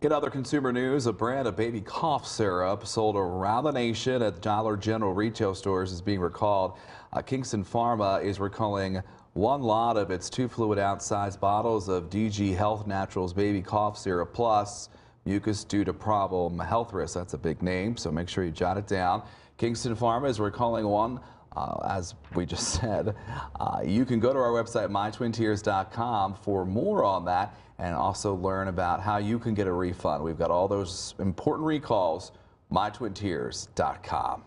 In other consumer news, a brand of baby cough syrup sold around the nation at Dollar General retail stores is being recalled. Kingston Pharma is recalling one lot of its 2 fluid ounce size bottles of DG Health Naturals baby cough syrup plus mucus due to problem health risks. That's a big name, so make sure you jot it down. Kingston Pharma is recalling one. As we just said, you can go to our website, mytwintiers.com, for more on that and also learn about how you can get a refund. We've got all those important recalls, mytwintiers.com.